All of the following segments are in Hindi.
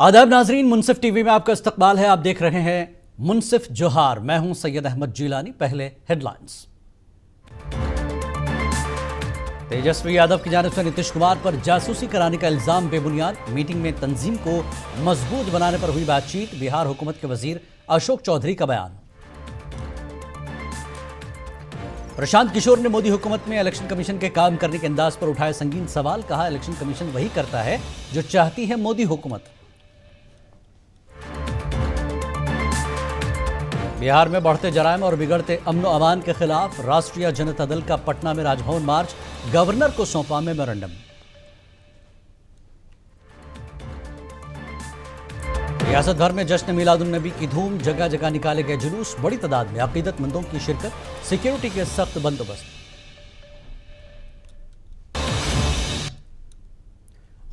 आदाब नाजरीन, मुनसिफ टीवी में आपका इस्तकबाल है। आप देख रहे हैं मुनसिफ जोहार। मैं हूं सैयद अहमद जिलानी। पहले हेडलाइंस। तेजस्वी यादव की जानिब से नीतीश कुमार पर जासूसी कराने का इल्जाम बेबुनियाद। मीटिंग में तंजीम को मजबूत बनाने पर हुई बातचीत। बिहार हुकूमत के वजीर अशोक चौधरी का बयान। प्रशांत किशोर ने मोदी हुकूमत में इलेक्शन कमीशन के काम करने के अंदाज पर उठाए संगीन सवाल। कहा, इलेक्शन कमीशन वही करता है जो चाहती है मोदी हुकूमत। बिहार में बढ़ते जराइम और बिगड़ते अमन अमान के खिलाफ राष्ट्रीय जनता दल का पटना में राजभवन मार्च। गवर्नर को सौंपा मेमोरेंडम। रियासत भर में जश्न मिलादुन्नबी की धूम। जगह जगह निकाले गए जुलूस। बड़ी तादाद में अकीदतमंदों की शिरकत। सिक्योरिटी के सख्त बंदोबस्त।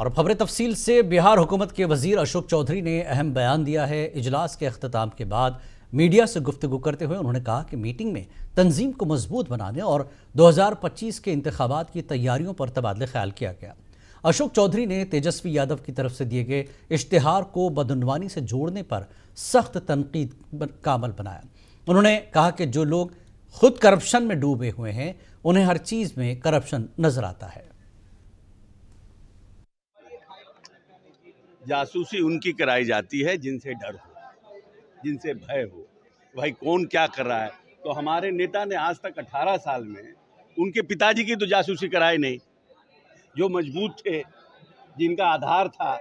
और खबरें तफसील से। बिहार हुकूमत के वजीर अशोक चौधरी ने अहम बयान दिया है। इजलास के अख्ताम के बाद मीडिया से गुफ्तगू करते हुए उन्होंने कहा कि मीटिंग में तंजीम को मजबूत बनाने और 2025 के इंतखाबात की तैयारियों पर तबादले ख्याल किया गया। अशोक चौधरी ने तेजस्वी यादव की तरफ से दिए गए इश्तिहार को बदउनवानी से जोड़ने पर सख्त तनकीद का अमल बनाया। उन्होंने कहा कि जो लोग खुद करप्शन में डूबे हुए हैं उन्हें हर चीज में करप्शन नजर आता है। जासूसी उनकी कराई जाती है जिनसे डर हो, जिनसे भय हो। भाई कौन क्या कर रहा है। तो हमारे नेता ने आज तक 18 साल में उनके पिताजी की तो जासूसी कराई नहीं। जो मजबूत थे, जिनका आधार था,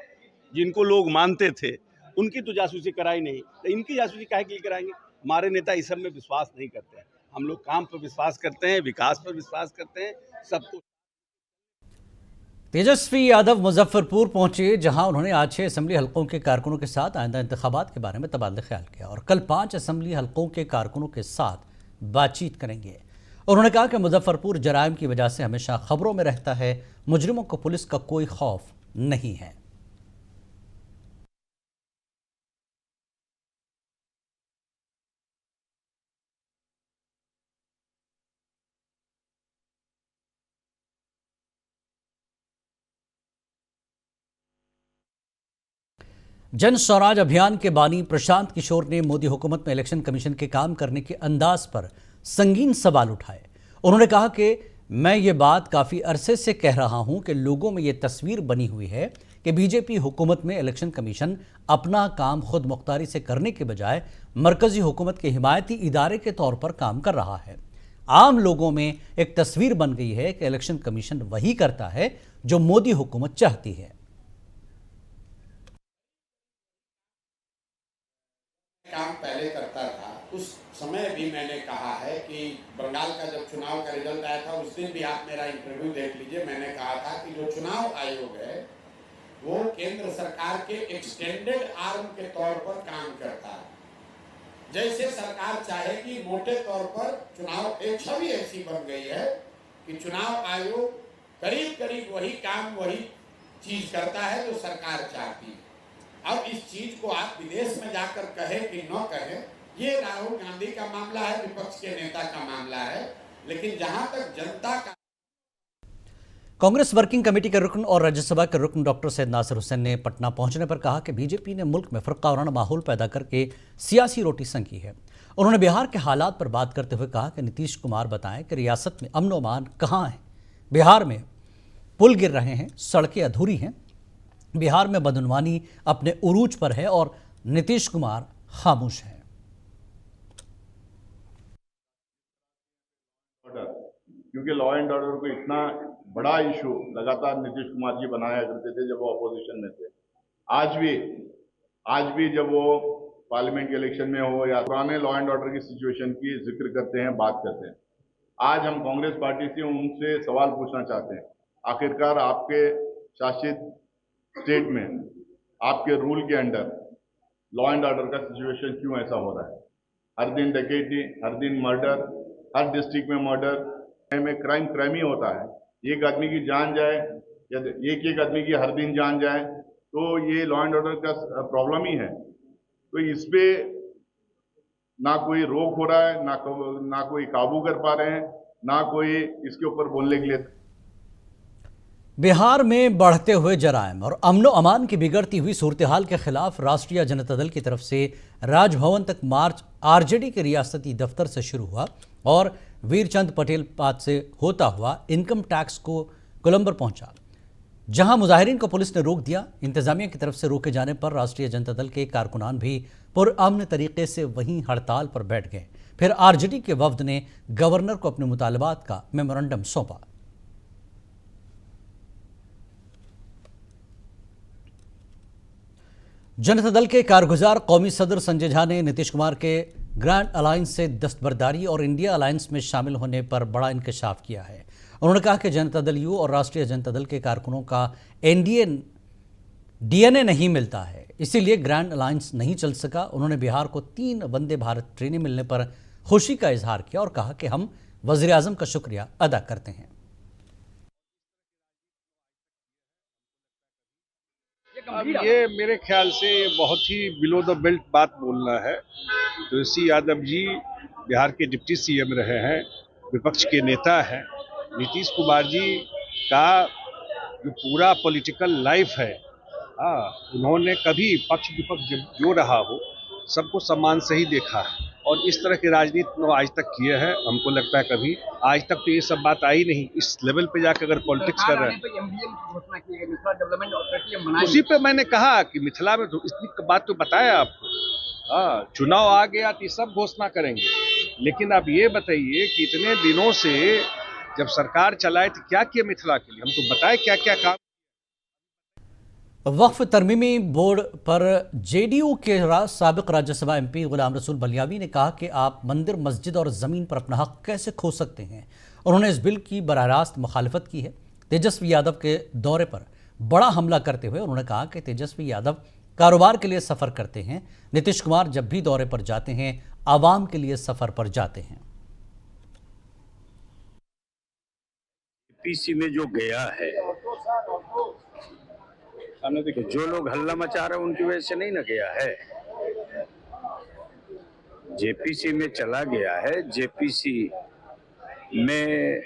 जिनको लोग मानते थे, उनकी तो जासूसी कराई नहीं। तो इनकी जासूसी काहे के लिए कराएंगे। हमारे नेता इस सब में विश्वास नहीं करते हैं। हम लोग काम पर विश्वास करते हैं, विकास पर विश्वास करते हैं, सबको। तेजस्वी यादव मुजफ्फरपुर पहुंचे, जहां उन्होंने आज 6 असेंबली हलकों के कारकुनों के साथ आइंदा इंतखाबात के बारे में तबादला ख्याल किया और कल 5 असेंबली हलकों के कारकुनों के साथ बातचीत करेंगे। उन्होंने कहा कि मुजफ्फरपुर जराइम की वजह से हमेशा खबरों में रहता है। मुजरिमों को पुलिस का कोई खौफ नहीं है। जन स्वराज अभियान के बानी प्रशांत किशोर ने मोदी हुकूमत में इलेक्शन कमीशन के काम करने के अंदाज पर संगीन सवाल उठाए। उन्होंने कहा कि मैं ये बात काफ़ी अरसे से कह रहा हूं कि लोगों में ये तस्वीर बनी हुई है कि बीजेपी हुकूमत में इलेक्शन कमीशन अपना काम खुद मुख्तारी से करने के बजाय मरकजी हुकूमत के हिमायती इदारे के तौर पर काम कर रहा है। आम लोगों में एक तस्वीर बन गई है कि इलेक्शन कमीशन वही करता है जो मोदी हुकूमत चाहती है। काम पहले करता था उस समय भी मैंने कहा है कि बंगाल का जब चुनाव का रिजल्ट आया था उस दिन भी आप मेरा इंटरव्यू देख लीजिए। मैंने कहा था कि जो चुनाव आयोग है वो केंद्र सरकार के एक्सटेंडेड आर्म के तौर पर काम करता है। जैसे सरकार चाहेगी, मोटे तौर पर चुनाव एक छवि ऐसी बन गई है कि चुनाव आयोग करीब करीब वही काम, वही चीज करता है जो सरकार चाहती है। अब इस चीज को आप विदेश में जाकर कहे कि न कहे, ये राहुल गांधी का मामला है, विपक्ष के नेता का मामला है। लेकिन जहां तक जनता का। कांग्रेस वर्किंग कमेटी के रुकन और राज्यसभा के रुकन डॉक्टर सैयद नासिर हुसैन ने पटना पहुंचने पर कहा कि बीजेपी ने मुल्क में फरकावाराना माहौल पैदा करके सियासी रोटी संकी है। उन्होंने बिहार के हालात पर बात करते हुए कहा कि नीतीश कुमार बताएं कि रियासत में अमन व अमान कहाँ है। बिहार में पुल गिर रहे हैं, सड़कें अधूरी हैं, बिहार में बदउनवानी अपने उरूज पर है और नीतीश कुमार खामोश है। क्योंकि लॉ एंड ऑर्डर को इतना बड़ा इशू लगातार नीतीश कुमार जी बनाया करते थे जब वो अपोजिशन में थे। आज भी जब वो पार्लियामेंट के इलेक्शन में हो या पुराने लॉ एंड ऑर्डर की सिचुएशन की जिक्र करते हैं, बात करते हैं। आज हम कांग्रेस पार्टी से उनसे सवाल पूछना चाहते हैं, आखिरकार आपके शासित स्टेट में आपके रूल के अंडर लॉ एंड ऑर्डर का सिचुएशन क्यों ऐसा हो रहा है। हर दिन डकैती, हर दिन मर्डर, हर डिस्ट्रिक्ट में मर्डर में क्राइम ही होता है। एक आदमी की जान जाए या एक आदमी की हर दिन जान जाए तो ये लॉ एंड ऑर्डर का प्रॉब्लम ही है। तो इस पे ना कोई रोक हो रहा है, ना कोई काबू कर पा रहे हैं, ना कोई इसके ऊपर बोलने के लिए। बिहार में बढ़ते हुए जराइम और अमनो अमान की बिगड़ती हुई सूरत हाल के खिलाफ राष्ट्रीय जनता दल की तरफ से राजभवन तक मार्च आरजेडी के रियासती दफ्तर से शुरू हुआ और वीरचंद पटेल पाथ से होता हुआ इनकम टैक्स को कोलंबर पहुंचा, जहां मुजाहिरीन को पुलिस ने रोक दिया। इंतजामिया की तरफ से रोके जाने पर राष्ट्रीय जनता दल के कारकुनान भी पुरअमन तरीके से वहीं हड़ताल पर बैठ गए। फिर आरजेडी के वफ्द ने गवर्नर को अपने मुतालबात का मेमोरेंडम सौंपा। जनता दल के कारगुजार कौमी सदर संजय झा ने नीतीश कुमार के ग्रैंड अलायंस से दस्तबरदारी और इंडिया अलायंस में शामिल होने पर बड़ा इंकशाफ किया है। उन्होंने कहा कि जनता दल यू और राष्ट्रीय जनता दल के कारकुनों का एनडीए डीएनए नहीं मिलता है, इसीलिए ग्रैंड अलायंस नहीं चल सका। उन्होंने बिहार को 3 वंदे भारत ट्रेनें मिलने पर खुशी का इजहार किया और कहा कि हम वज़ीर आज़म का शुक्रिया अदा करते हैं। अब ये मेरे ख्याल से ये बहुत ही बिलो द बेल्ट बात बोलना है। तुलसी यादव जी बिहार के डिप्टी सीएम रहे हैं, विपक्ष के नेता हैं। नीतीश कुमार जी का जो पूरा पॉलिटिकल लाइफ है, उन्होंने कभी पक्ष विपक्ष जो रहा हो सबको सम्मान से ही देखा है और इस तरह की राजनीति वो आज तक किए हैं। हमको लगता है कभी आज तक तो ये सब बात आई नहीं। इस लेवल पे जाकर अगर पॉलिटिक्स कर रहे हैं, उसी पे मैंने कहा कि मिथिला में तो इतनी बात तो बताया आपको। चुनाव आ गया तो सब घोषणा करेंगे, लेकिन आप ये बताइए कि इतने दिनों से जब सरकार चलाए तो क्या किया मिथिला के लिए, हमको बताए क्या क्या काम। वक्फ तरमीमी बोर्ड पर जेडीयू के साबिक राज्यसभा एमपी गुलाम रसूल बलियावी ने कहा कि आप मंदिर, मस्जिद और ज़मीन पर अपना हक कैसे खो सकते हैं। उन्होंने इस बिल की बराह रास्त मुखालिफत की है। तेजस्वी यादव के दौरे पर बड़ा हमला करते हुए उन्होंने कहा कि तेजस्वी यादव कारोबार के लिए सफ़र करते हैं, नीतीश कुमार जब भी दौरे पर जाते हैं आवाम के लिए सफ़र पर जाते हैं। पीसी में जो गया है तो जो लोग हल्ला मचा रहे हैं उनकी वजह से नहीं ना गया है। जेपीसी में चला गया है। जेपीसी में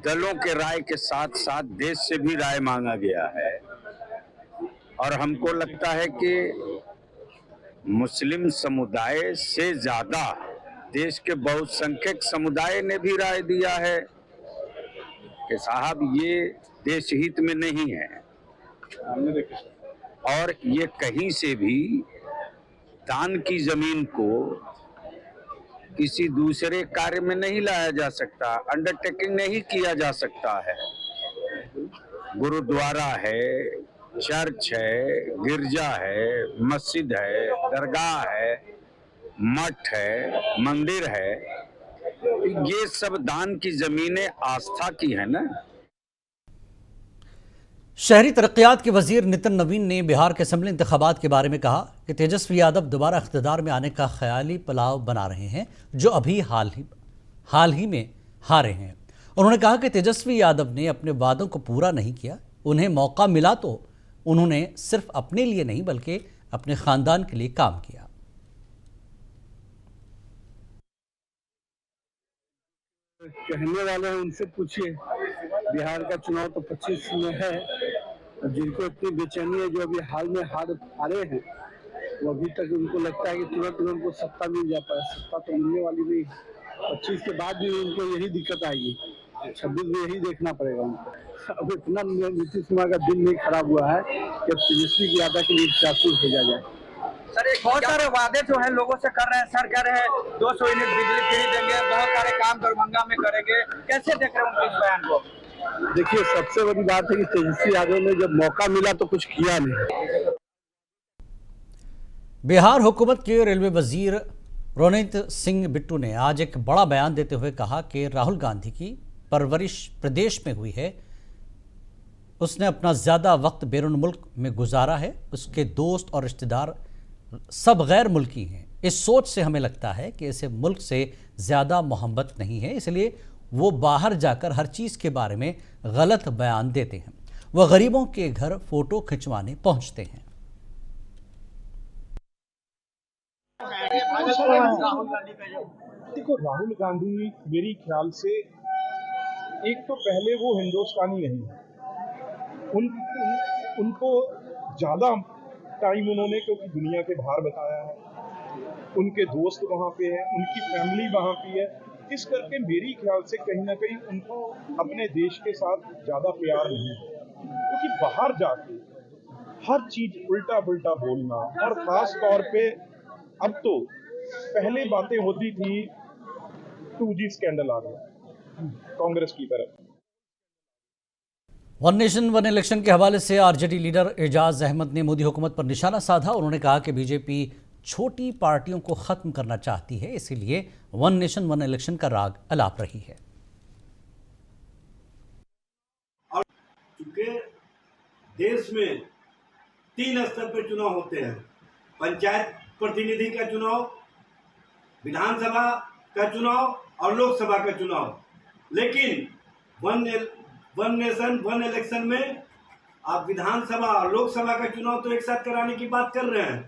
दलों के राय के साथ साथ देश से भी राय मांगा गया है और हमको लगता है कि मुस्लिम समुदाय से ज्यादा देश के बहुसंख्यक समुदाय ने भी राय दिया है कि साहब ये देश हित में नहीं है और ये कहीं से भी दान की जमीन को किसी दूसरे कार्य में नहीं लाया जा सकता, अंडरटेकिंग नहीं किया जा सकता है। गुरुद्वारा है, चर्च है, गिरजा है, मस्जिद है, दरगाह है, मठ है, मंदिर है, ये सब दान की जमीनें आस्था की है ना। शहरी तरक्यात के वजीर नितिन नवीन ने बिहार के असेंबली इंतखाबात के बारे में कहा कि तेजस्वी यादव दोबारा इख्तियार में आने का ख्याली पुलाव बना रहे हैं, जो अभी हाल ही में हारे हैं। उन्होंने कहा कि तेजस्वी यादव ने अपने वादों को पूरा नहीं किया। उन्हें मौका मिला तो उन्होंने सिर्फ अपने लिए नहीं बल्कि अपने खानदान के लिए काम किया। कहने वाले हैं उनसे पूछिए। बिहार का चुनाव तो 25 में है। जिनको इतनी बेचैनी है, जो अभी हाल में हारे हैं, वो अभी तक उनको लगता है कि तुरंत उनको सत्ता मिल जाता है। सत्ता तो मिलने वाली नहीं। 25 के बाद भी उनको यही दिक्कत आएगी, 26 में यही देखना पड़ेगा उनको। अब इतना नीतीश कुमार का दिल नहीं खराब हुआ है कि तेजस्वी यादव के लिए जासूस भेजा जाए। सर एक बहुत सारे वादे जो है लोगों से कर रहे हैं। सर कह रहे हैं 200 यूनिट बिजली फ्री देंगे, बहुत सारे काम दरभंगा में करेंगे। कैसे देख रहे हैं उनके इस बयान को? देखिए, सबसे बड़ी बात है कि तेजस्वी यादव ने जब मौका मिला तो कुछ किया नहीं। बिहार हुकूमत के रेलवे वजीर रोनित सिंह बिट्टू ने आज एक बड़ा बयान देते हुए कहा कि राहुल गांधी की परवरिश प्रदेश में हुई है। उसने अपना ज़्यादा वक्त बैरून मुल्क में गुजारा है। उसके दोस्त और रिश्तेदार सब गैर मुल्की हैं। इस सोच से हमें लगता है कि इसे मुल्क से ज़्यादा मोहब्बत नहीं है, इसलिए वो बाहर जाकर हर चीज़ के बारे में गलत बयान देते हैं। वह गरीबों के घर फ़ोटो खिंचवाने पहुंचते हैं। देखो, राहुल गांधी मेरी ख्याल से एक तो पहले वो हिंदुस्तानी नहीं है। उनको ज़्यादा टाइम उन्होंने, क्योंकि दुनिया के बाहर बताया है, उनके दोस्त वहाँ पे हैं, उनकी फैमिली वहाँ पे है, इस करके मेरी ख्याल से कहीं ना कहीं उनको अपने देश के साथ ज़्यादा प्यार नहीं है, क्योंकि बाहर जाके हर चीज़ उल्टा पुल्टा बोलना, और ख़ास तौर पे अब तो पहले बातें होती थी 2G स्कैंडल आ गया कांग्रेस की तरफ। वन नेशन वन इलेक्शन के हवाले से आरजेडी लीडर एजाज अहमद ने मोदी हुकूमत पर निशाना साधा। उन्होंने कहा कि बीजेपी छोटी पार्टियों को खत्म करना चाहती है, इसीलिए वन नेशन वन इलेक्शन का राग अलाप रही है। चूंकि देश में 3 स्तर पर चुनाव होते हैं, पंचायत प्रतिनिधि का चुनाव, विधानसभा का चुनाव और लोकसभा का चुनाव, लेकिन वन नेशन वन इलेक्शन में आप विधानसभा और लोकसभा का चुनाव तो एक साथ कराने की बात कर रहे हैं,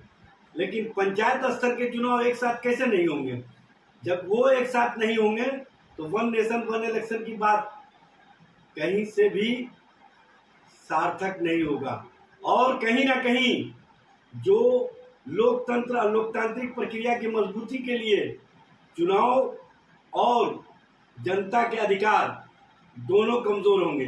लेकिन पंचायत स्तर के चुनाव एक साथ कैसे नहीं होंगे? जब वो एक साथ नहीं होंगे तो वन नेशन वन इलेक्शन की बात कहीं से भी सार्थक नहीं होगा। और कहीं ना कहीं जो लोकतंत्र लोकतांत्रिक प्रक्रिया की मजबूती के लिए चुनाव और जनता के अधिकार दोनों कमजोर होंगे।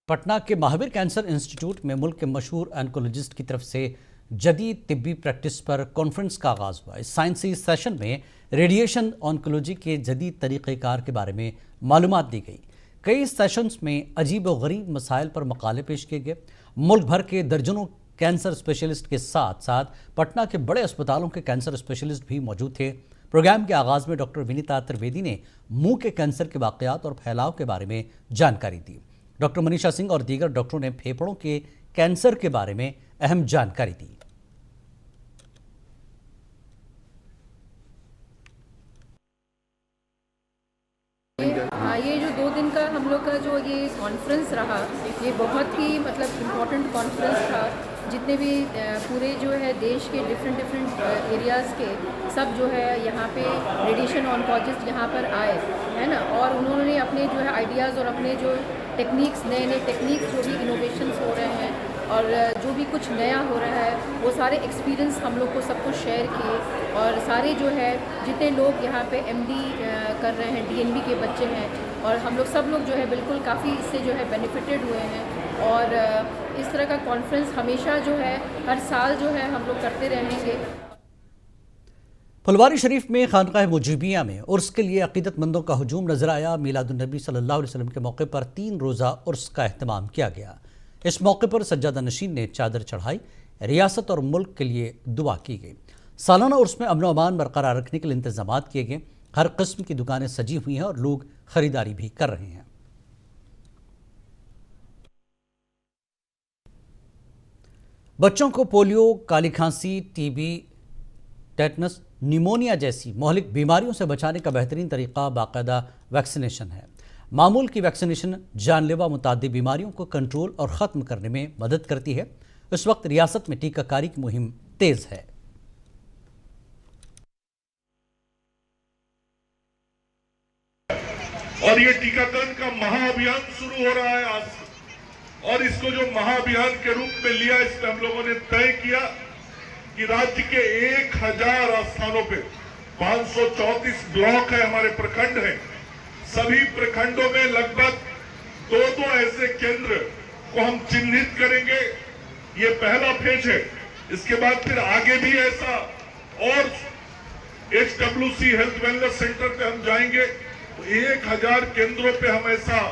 पटना के महावीर कैंसर इंस्टीट्यूट में मुल्क के मशहूर ऑन्कोलॉजिस्ट की तरफ से जदीद तिब्बी प्रैक्टिस पर कॉन्फ्रेंस का आगाज हुआ। इस साइंसी सेशन में रेडिएशन ऑन्कोलॉजी के जदीद तरीक़ेकार के बारे में मालूमात दी गई। कई सेशंस में अजीब व गरीब मसाइल पर मकाले पेश किए गए। मुल्क भर के दर्जनों कैंसर स्पेशलिस्ट के साथ साथ पटना के बड़े अस्पतालों के कैंसर स्पेशलिस्ट भी मौजूद थे। प्रोग्राम के आगाज में डॉक्टर विनीता त्रिवेदी ने मुंह के कैंसर के वाकयात और फैलाव के बारे में जानकारी दी। डॉक्टर मनीषा सिंह और दीगर डॉक्टरों ने फेफड़ों के कैंसर के बारे में अहम जानकारी दी। ये जो 2 दिन का हम लोग का जो ये कॉन्फ्रेंस रहा, ये बहुत ही मतलब इम्पोर्टेंट कॉन्फ्रेंस था। जितने भी पूरे जो है देश के डिफरेंट एरियाज़ के सब जो है यहाँ पे रेडिएशन ऑन्कोलॉजिस्ट यहाँ पर आए, है ना, और उन्होंने अपने जो है आइडियाज़ और अपने जो टेक्निक्स, नए टेक्निक्स जो भी इनोवेशंस हो रहे हैं और जो भी कुछ नया हो रहा है, वो सारे एक्सपीरियंस हम लोग को सबको शेयर किए। और सारे जो है जितने लोग यहाँ पे MD कर रहे हैं, DNB के बच्चे हैं, और हम लोग सब लोग जो है बिल्कुल काफ़ी इससे जो है बेनिफिटेड हुए हैं। और इस तरह का कॉन्फ्रेंस हमेशा जो है हर साल जो है हम लोग करते रहेंगे। फुलवारी शरीफ में खानकाह मुजीबिया में उर्स के लिए अकीदतमंदों का हुजूम नजर आया। मिलादुन्नबी सल्लल्लाहु अलैहि वसल्लम के मौके पर 3 रोज़ा उर्स का अहतमाम किया गया। इस मौके पर सज्जादा नशीन ने चादर चढ़ाई, रियासत और मुल्क के लिए दुआ की गई। सालाना उर्स में अमन अमान बरकरार रखने के लिए इंतजाम किए गए। हर किस्म की दुकानें सजी हुई हैं और लोग खरीदारी भी कर रहे हैं। बच्चों को पोलियो, काली खांसी, TB, टेटनस, निमोनिया जैसी मोहलिक बीमारियों से बचाने का बेहतरीन तरीका बाकायदा वैक्सीनेशन है। मामूल की वैक्सीनेशन जानलेवा मुताद्दी बीमारियों को कंट्रोल और ख़त्म करने में मदद करती है। इस वक्त रियासत में टीकाकारी की मुहिम तेज है। और ये टीकाकरण का महाअभियान शुरू हो रहा है आज से, और इसको जो महाअभियान के रूप में लिया, इसमें हम लोगों ने तय किया कि राज्य के 1000 स्थानों पे 534 ब्लॉक है, हमारे प्रखंड हैं, सभी प्रखंडों में लगभग 2 ऐसे केंद्र को हम चिन्हित करेंगे। ये पहला फेज है। इसके बाद फिर आगे भी ऐसा और HWC हेल्थ वेलनेस सेंटर पे हम जाएंगे, तो 1000 केंद्रों पे हम ऐसा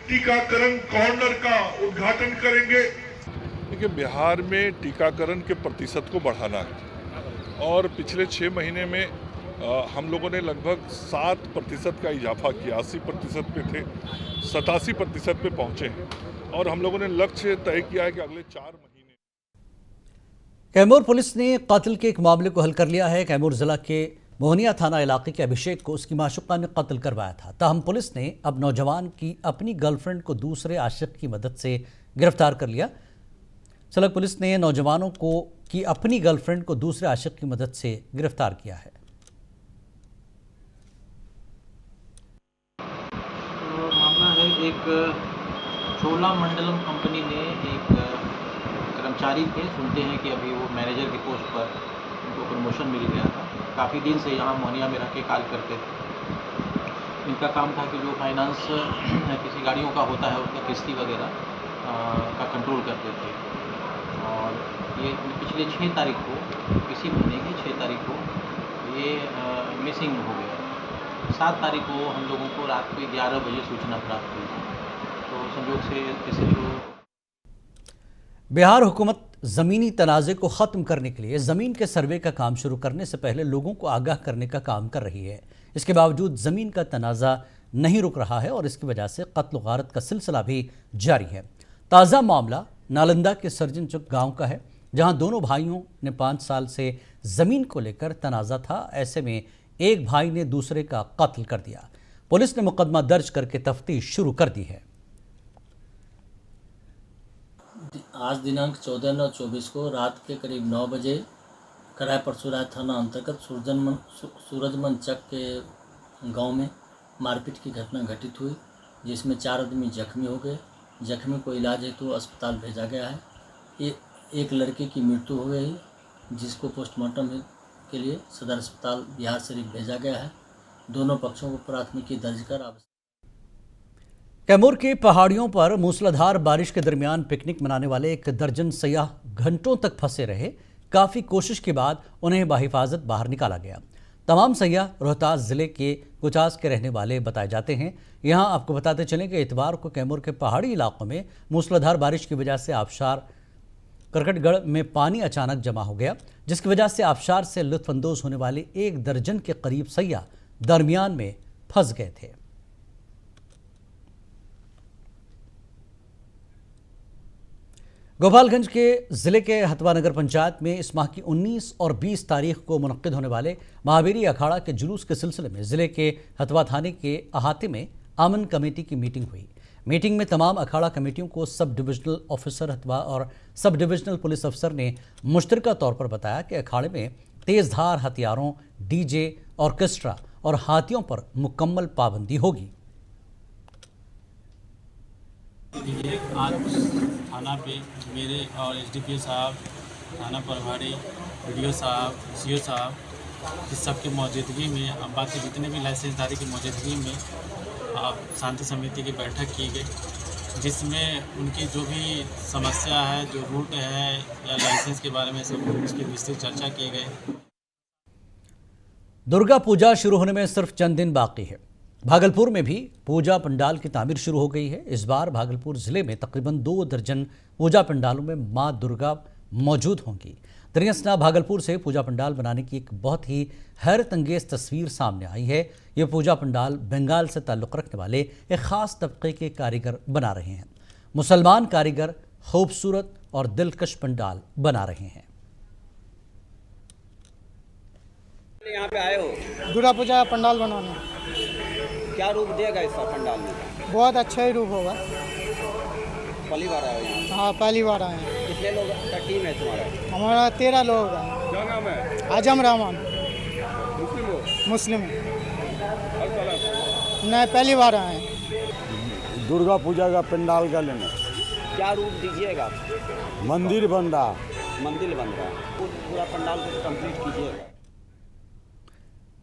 टीकाकरण कॉर्नर का उद्घाटन करेंगे। देखिए, बिहार में टीकाकरण के प्रतिशत को बढ़ाना है और पिछले 6 महीने में हम लोगों ने लगभग 7% का इजाफा किया। 80% पे थे, 87% पे पहुंचे हैं और हम लोगों ने लक्ष्य तय किया है कि अगले 4 महीने। कैमूर पुलिस ने कत्ल के एक मामले को हल कर लिया है। कैमूर जिला के मोहनिया थाना इलाके के अभिषेक को उसकी माशुका ने कत्ल करवाया था। ताहम पुलिस ने अब नौजवान की अपनी गर्लफ्रेंड को दूसरे आशिक की मदद से गिरफ्तार कर लिया। सलग पुलिस ने नौजवानों को की अपनी गर्लफ्रेंड को दूसरे आशिक की मदद से गिरफ्तार किया है। मामला है एक चोला मंडलम कंपनी ने एक कर्मचारी थे, सुनते हैं कि अभी वो मैनेजर की पोस्ट पर उनको प्रमोशन मिल गया था। काफ़ी दिन से यहाँ मोहनिया में रह के कार्य करते थे। इनका काम था कि जो फाइनेंस किसी गाड़ियों का होता है उसका किस्ती वगैरह का कंट्रोल करते थे। और ये पिछले 6 तारीख को, इसी महीने की 6 तारीख को ये मिसिंग हो गया। 7 तारीख को हम लोगों को रात को 11 बजे सूचना प्राप्त हुई। तो संयोग से SHO बिहार हुकूमत ज़मीनी तनाज़े को ख़त्म करने के लिए ज़मीन के सर्वे का काम शुरू करने से पहले लोगों को आगाह करने का काम कर रही है। इसके बावजूद ज़मीन का तनाज़ा नहीं रुक रहा है और इसकी वजह से कत्ल गारत का सिलसिला भी जारी है। ताज़ा मामला नालंदा के सर्जन चुक गाँव का है, जहाँ दोनों भाइयों ने 5 साल से ज़मीन को लेकर तनाज़ा था। ऐसे में एक भाई ने दूसरे का कत्ल कर दिया। पुलिस ने मुकदमा दर्ज करके तफ्तीश शुरू कर दी है। आज दिनांक 14/9/24 को रात के करीब 9 बजे कराय परसुराय थाना अंतर्गत सूरजमन चक के गांव में मारपीट की घटना घटित हुई, जिसमें 4 आदमी जख्मी हो गए। जख्मी को इलाज हेतु अस्पताल भेजा गया है। एक लड़के की मृत्यु हो गई, जिसको पोस्टमार्टम के लिए सदर अस्पताल बिहार शरीफ भेजा गया है। दोनों पक्षों को प्राथमिकी दर्ज कर कैमूर की पहाड़ियों पर मूसलाधार बारिश के दरमियान पिकनिक मनाने वाले 1 दर्जन सयाह घंटों तक फंसे रहे। काफ़ी कोशिश के बाद उन्हें बाहिफाजत बाहर निकाला गया। तमाम सयाह रोहतास ज़िले के कुचास के रहने वाले बताए जाते हैं। यहाँ आपको बताते चलें कि इतवार को कैमूर के पहाड़ी इलाकों में मूसलाधार बारिश की वजह से आबशार करकटगढ़ में पानी अचानक जमा हो गया, जिसकी वजह से आबशार से लुत्फानंदोज होने वाले 1 दर्जन के करीब सयाह दरमियान में फंस गए थे। गोपालगंज के ज़िले के हथवा नगर पंचायत में इस माह की 19 और 20 तारीख को मुनक्किद होने वाले महावीरी अखाड़ा के जुलूस के सिलसिले में ज़िले के हथवा थाने के अहाते में आमन कमेटी की मीटिंग हुई। मीटिंग में तमाम अखाड़ा कमेटियों को सब डिविजनल ऑफिसर हथवा और सब डिविजनल पुलिस अफसर ने मुश्तरका तौर पर बताया कि अखाड़े में तेज़धार हथियारों, DJ, ऑर्केस्ट्रा और हाथियों पर मुकम्मल पाबंदी होगी। आज थाना पे मेरे और SDPO साहब, थाना प्रभारी, BDO साहब, CO साहब, इस सब की मौजूदगी में, अब बाकी जितने भी लाइसेंसधारी की मौजूदगी में शांति समिति की बैठक की गई, जिसमें उनकी जो भी समस्या है, जो रूट है या लाइसेंस के बारे में सब उसकी विस्तृत चर्चा की गई। दुर्गा पूजा शुरू होने में सिर्फ चंद दिन बाकी है। भागलपुर में भी पूजा पंडाल की तामीर शुरू हो गई है। इस बार भागलपुर ज़िले में तकरीबन 2 दर्जन पूजा पंडालों में मां दुर्गा मौजूद होंगी। दरियासना भागलपुर से पूजा पंडाल बनाने की एक बहुत ही हैरत अंगेज तस्वीर सामने आई है। ये पूजा पंडाल बंगाल से ताल्लुक़ रखने वाले एक ख़ास तबके के कारीगर बना रहे हैं। मुसलमान कारीगर खूबसूरत और दिलकश पंडाल बना रहे हैं। यहाँ पे आए हो दुर्गा पूजा का पंडाल बनाने, क्या रूप देगा इसका पंडाल में? बहुत अच्छा ही रूप होगा। पहली बार आए हो यहाँ? हाँ, पहली बार आए हैं। कितने लोग का टीम है तुम्हारा? हमारा 13 लोग है। क्या नाम है? आजम रहमान। मुस्लिम हो? मुस्लिम। नहीं, पहली बार आए हैं। दुर्गा पूजा का पंडाल का लेना। क्या रूप दीजिएगा? मंदिर बन रहा। मंदिर बन रहा, पूरा पंडाल को कंप्लीट कीजिएगा।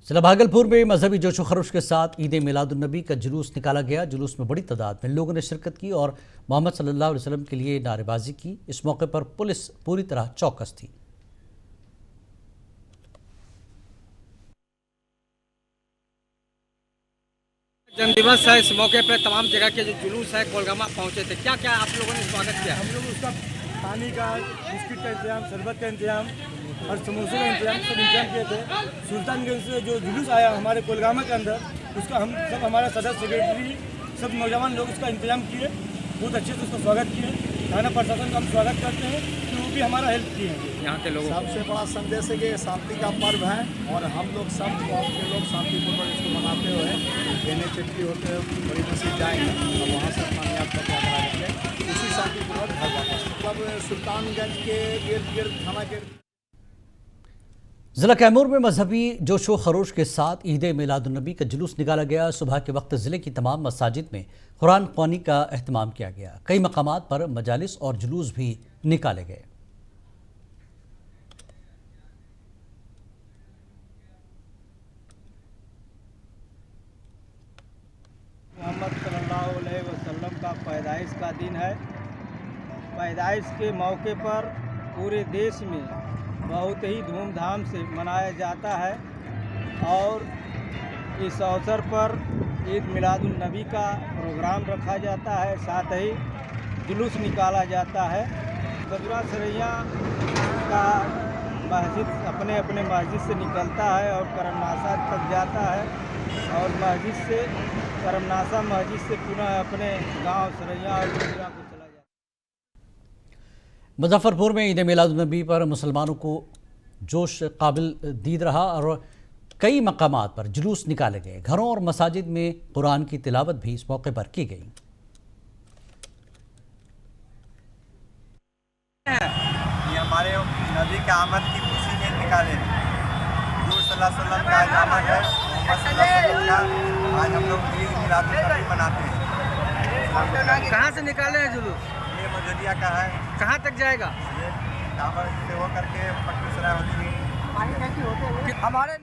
जिला भागलपुर में मजहबी जोशो खरोश के साथ ईद मिलादुन्नबी का जुलूस निकाला गया। जुलूस में बड़ी तादाद में लोगों ने शिरकत की और मोहम्मद सल्लल्लाहु अलैहि वसल्लम के लिए नारेबाजी की। इस मौके पर पुलिस पूरी तरह चौकस थी। जन्मदिवस है, इस मौके पर तमाम जगह के जो जुलूस है कोलगामा पहुंचे थे। क्या क्या आप लोगों ने स्वागत किया? हम लोग उसका पानी का, बिस्किट का इंतजाम, शरबत का इंतजाम और समोसे का इंतजाम सब इंतजाम किए थे। सुल्तानगंज से जो जुलूस आया हमारे कोलगामा के अंदर, उसका हम सब, हमारा सदस्य, सेक्रेटरी, सब नौजवान लोग उसका इंतजाम किए। बहुत अच्छे से उसका स्वागत किए। थाना प्रशासन का हम स्वागत करते हैं कि वो भी हमारा हेल्प किए हैं। यहाँ के लोगों सबसे बड़ा संदेश है कि शांति का पर्व है और हम लोग सब के लोग शांतिपूर्वक इसको मनाते हुए देने चिट्ठी होते हुए बड़ी मस्जिद जाएंगे और वहाँ से कामयाब करके अदा करेंगे। इसी शांतिपूर्वक घर वापस, मतलब सुल्तानगंज के इर्द गिर्द थाना के जिला कैमूर में मजहबी जोशो खरोश के साथ ईद मिलादुन्नबी का जुलूस निकाला गया। सुबह के वक्त जिले की तमाम मसाजिद में कुरान ख्वानी का एहतमाम किया गया। कई मकामात पर मजालिस और जुलूस भी निकाले गए। मोहम्मद सल्लल्लाहु अलैहि वसल्लम का पैदाइश का दिन है। पैदाइश के मौके पर पूरे देश में बहुत ही धूमधाम से मनाया जाता है और इस अवसर पर ईद मिलादुन्नबी का प्रोग्राम रखा जाता है, साथ ही जुलूस निकाला जाता है। गजरा सरैया का मस्जिद अपने अपने मस्जिद से निकलता है और करमनासा तक जाता है और मस्जिद से करमनासा मस्जिद से पुनः अपने गांव सरैया और गजरा को चला जाता है। मुजफ्फरपुर में ईद मिलादुन्नबी पर मुसलमानों को जोश काबिल दीद रहा और कई मकामात पर जुलूस निकाले गए। घरों और मसाजिद में कुरान की तिलावत भी इस मौके पर की गई। ये हमारे नबी के आमद की खुशी में निकाले हैं। हुजूर सल्लल्लाहु अलैहि वसल्लम का आमद है, मोहम्मद सल्लल्लाहु अलैहि वसल्लम का आज हम लोग ईद मिलादुन्नबी मनाते हैं। कहाँ से निकाले हैं जुलूस? ये मजदिया का है। कहाँ तक जाएगा? ये टावर से होकर के पटना सराय होती है। हमारे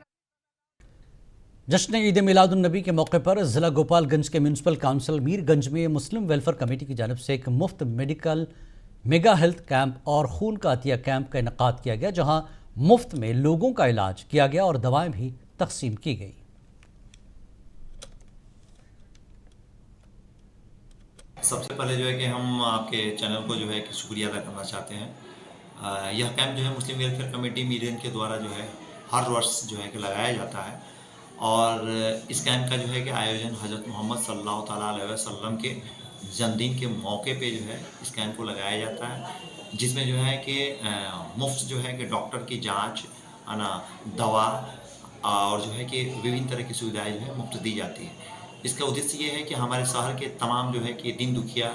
जश्न ईद मिलादुन्नबी के मौके पर जिला गोपालगंज के म्यूनसिपल काउंसिल मीरगंज में मुस्लिम वेलफेयर कमेटी की जानिब से एक मुफ्त मेडिकल मेगा हेल्थ कैंप और खून का अतिया कैंप का इनेकाद किया गया, जहां मुफ्त में लोगों का इलाज किया गया और दवाएं भी तकसीम की गई। सबसे पहले जो है कि हम आपके चैनल को जो है कि शुक्रिया अदा करना चाहते हैं। यह कैंप जो है मुस्लिम वेलफेयर कमेटी मीरगंज के द्वारा जो है हर वर्ष जो है कि लगाया जाता है और इस कैंप का जो है कि आयोजन हज़रत मोहम्मद सल्लल्लाहु ताला अलैहि वसल्लम के जन्मदिन के मौके पे जो है इस कैंप को लगाया जाता है, जिसमें जो है कि मुफ्त जो है कि डॉक्टर की जांच, ना दवा और जो है कि विभिन्न तरह की सुविधाएं जो है मुफ्त दी जाती है। इसका उद्देश्य ये है कि हमारे शहर के तमाम जो है कि दीन दुखिया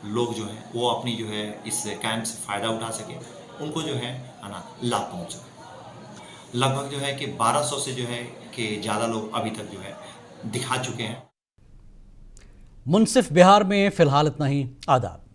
लोग जो है वो अपनी जो है इस कैंप से फ़ायदा उठा सके, उनको जो है ना लाभ पहुँच सके। लगभग जो है कि 1200 से जो है कि ज़्यादा लोग अभी तक जो है दिखा चुके हैं। मुनसिफ बिहार में फ़िलहाल इतना ही। आदाब।